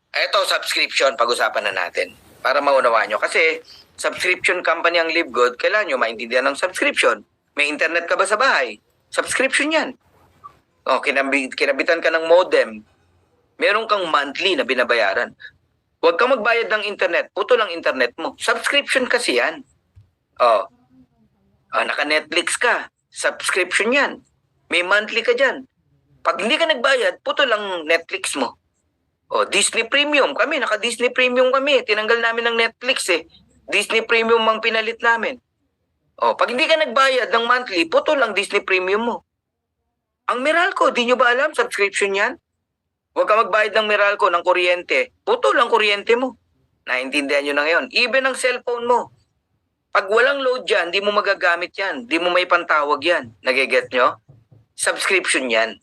Ito, subscription, pag-usapan na natin. Para maunawaan nyo. Kasi, subscription company ang LiveGood, kailangan nyo maintindihan ng subscription. May internet ka ba sa bahay? Subscription yan. O, kinabitan ka ng modem. Meron kang monthly na binabayaran. Huwag kang magbayad ng internet. Puto lang internet mo. Subscription kasi yan. O, naka-Netflix ka. Subscription yan. May monthly ka dyan. Pag hindi ka nagbayad, puto lang Netflix mo. O, Disney Premium. Kami, naka-Disney Premium kami. Tinanggal namin ng Netflix eh. Disney Premium ang pinalit namin. O, pag hindi ka nagbayad ng monthly, puto lang Disney Premium mo. Ang Meralco, di nyo ba alam? Subscription yan? Huwag ka magbayad ng Meralco, ng kuryente. Puto lang kuryente mo. Naintindihan nyo na ngayon. Even ang cellphone mo. Pag walang load yan, di mo magagamit yan. Di mo may pantawag yan. Nagiget nyo? Subscription yan.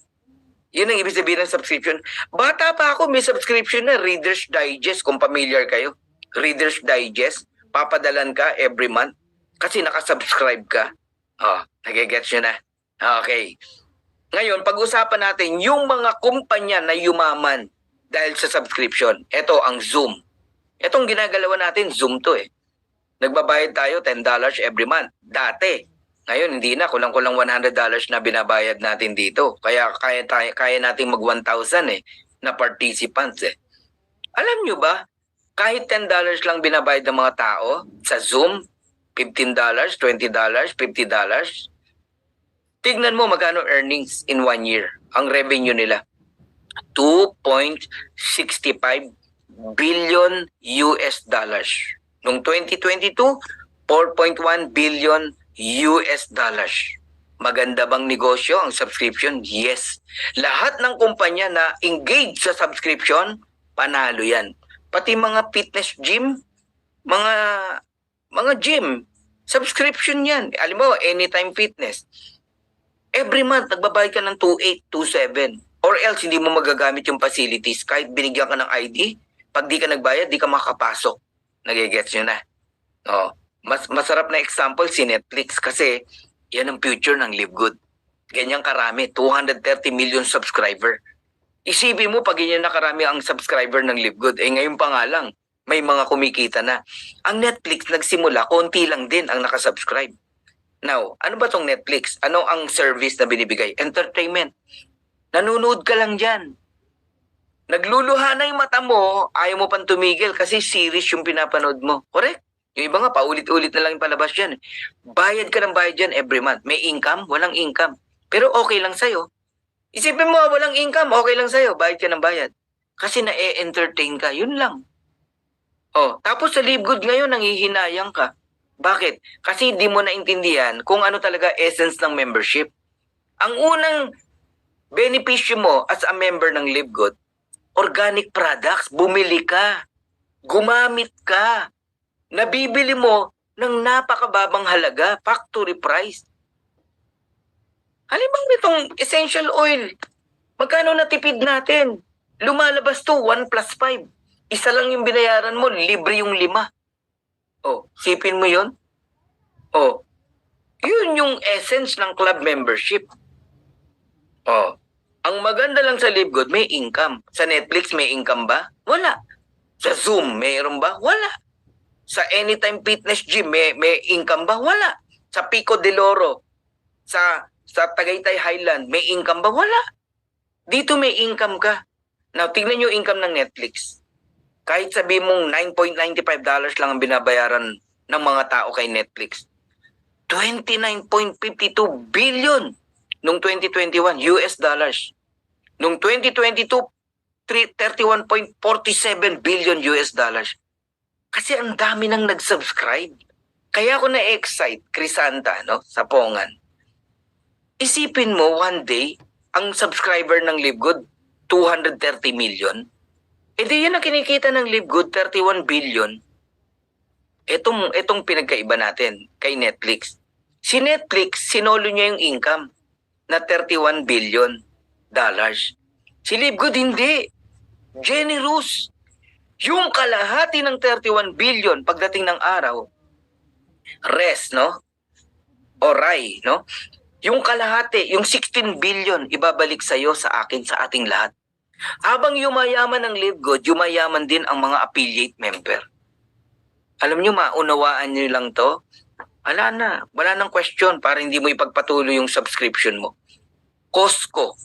Yun ang ibig sabihin ng subscription. Bata pa ako, may subscription na Reader's Digest, kung familiar kayo. Reader's Digest, papadalan ka every month kasi nakasubscribe ka. Nagigets nyo na. Okay. Ngayon, pag-usapan natin yung mga kumpanya na yumaman dahil sa subscription. Ito ang Zoom. Itong ginagalawan natin, Zoom to eh. Nagbabayad tayo $10 every month. Dati. Ngayon, hindi na. Kulang-kulang $100 na binabayad natin dito. Kaya kaya natin mag 1,000 eh, na participants eh. Alam nyo ba, kahit $10 lang binabayad ng mga tao sa Zoom, $15, $20, $50, tignan mo magkano earnings in 1 year. Ang revenue nila, 2.65 billion US dollars. Noong 2022, 4.1 billion US dollars. Maganda bang negosyo ang subscription? Yes. Lahat ng kumpanya na engage sa subscription, panalo yan. Pati mga fitness gym, mga gym, subscription yan. Alam mo, Anytime Fitness. Every month, nagbabayad ka ng 2,800, 2,700. Or else, hindi mo magagamit yung facilities. Kahit binigyan ka ng ID, pag di ka nagbayad, di ka makapasok. Nagigets nyo na. Masarap na example si Netflix kasi yan ang future ng LiveGood. Ganyan karami, 230 million subscriber. Isipin mo pag ganyan na karami ang subscriber ng LiveGood, ngayon pa nga lang, may mga kumikita na. Ang Netflix nagsimula, konti lang din ang nakasubscribe. Now, ano ba tong Netflix? Ano ang service na binibigay? Entertainment. Nanonood ka lang dyan. Nagluluha na yung mata mo, ayaw mo pang tumigil kasi series yung pinapanood mo. Correct? Yung iba nga, paulit-ulit na lang yung palabas dyan. Bayad ka ng bayad dyan every month. May income? Walang income. Pero okay lang sa'yo. Isipin mo, walang income, okay lang sa'yo. Bayad ka ng bayad. Kasi na-entertain ka. Yun lang. Tapos sa LiveGood ngayon, nanghihinayang ka. Bakit? Kasi di mo naintindihan kung ano talaga essence ng membership. Ang unang benepisyo mo as a member ng LiveGood, organic products, bumili ka, gumamit ka, nabibili mo ng napakababang halaga, factory price. Halimbawa nitong essential oil, magkano natipid natin? Lumalabas to 1 plus 5. Isa lang yung binayaran mo, libre yung 5. Sipin mo yun? Yun yung essence ng club membership. Ang maganda lang sa LiveGood, may income. Sa Netflix, may income ba? Wala. Sa Zoom, mayroon ba? Wala. Sa Anytime Fitness Gym, may income ba? Wala. Sa Pico de Loro, sa Tagaytay Highland, may income ba? Wala. Dito may income ka. Now, tingnan nyo income ng Netflix. Kahit sabi mong $9.95 lang ang binabayaran ng mga tao kay Netflix. 29.52 billion noong 2021 US dollars. Noong 2022, 31.47 billion US dollars. Kasi ang dami nang nag-subscribe. Kaya ako na-excite, Crisanta, sa Pongan. Isipin mo, one day, ang subscriber ng LiveGood, 230 million. Di yun ang kinikita ng LiveGood, 31 billion. Itong pinagkaiba natin kay Netflix. Si Netflix, sinolo niya yung income na 31 billion dollars. Si LiveGood hindi. Generous. Yung kalahati ng 31 billion pagdating ng araw, rest, O RAI, Yung kalahati, yung 16 billion, ibabalik sa'yo, sa akin, sa ating lahat. Habang yumayaman ang LiveGood, yumayaman din ang mga affiliate member. Alam nyo, maunawaan nyo lang to. Wala nang question para hindi mo ipagpatuloy yung subscription mo. Costco,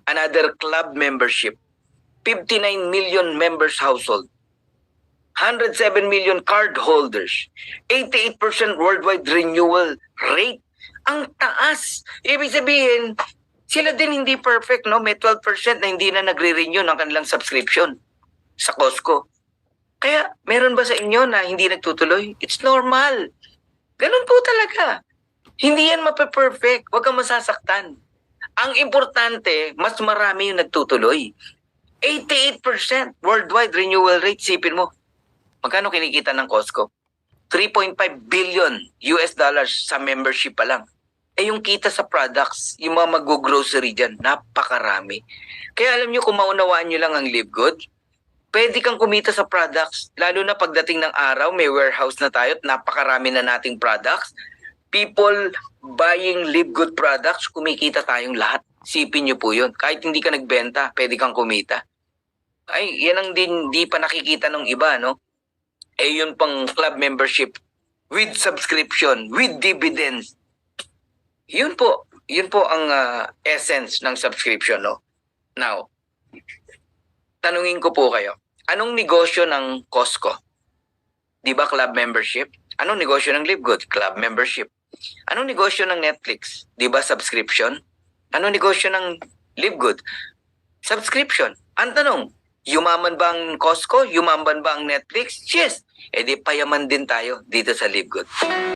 another club membership. 59 million members household. 107 million card holders. 88% worldwide renewal rate. Ang taas. Ibig sabihin, sila din hindi perfect, no? May 12% na hindi na nagre-renew ng kanilang subscription sa Costco. Kaya, meron ba sa inyo na hindi nagtutuloy? It's normal. Ganun po talaga. Hindi yan mape-perfect. Huwag kang masasaktan. Ang importante, mas marami yung nagtutuloy. 88% worldwide renewal rate. Sipin mo, magkano kinikita ng Costco? 3.5 billion US dollars sa membership pa lang. Yung kita sa products, yung mga mag-grocery dyan, napakarami. Kaya alam nyo, kung maunawaan nyo lang ang LiveGood, pwede kang kumita sa products. Lalo na pagdating ng araw, may warehouse na tayo at napakarami na nating products. People buying LiveGood products, kumikita tayong lahat. Sipin nyo po yun. Kahit hindi ka nagbenta, pwede kang kumita. Ay, yan ang di pa nakikita ng iba, no? Yun pang club membership with subscription, with dividends. Yun po ang essence ng subscription, no? Now, tanungin ko po kayo, anong negosyo ng Costco? Di ba club membership? Anong negosyo ng LiveGood? Club membership. Anong negosyo ng Netflix? Di ba subscription? Anong negosyo ng LiveGood? Subscription. Ang tanong, yumaman ba ang Costco? Yumaman ba ang Netflix? Yes. Di payaman din tayo dito sa LiveGood.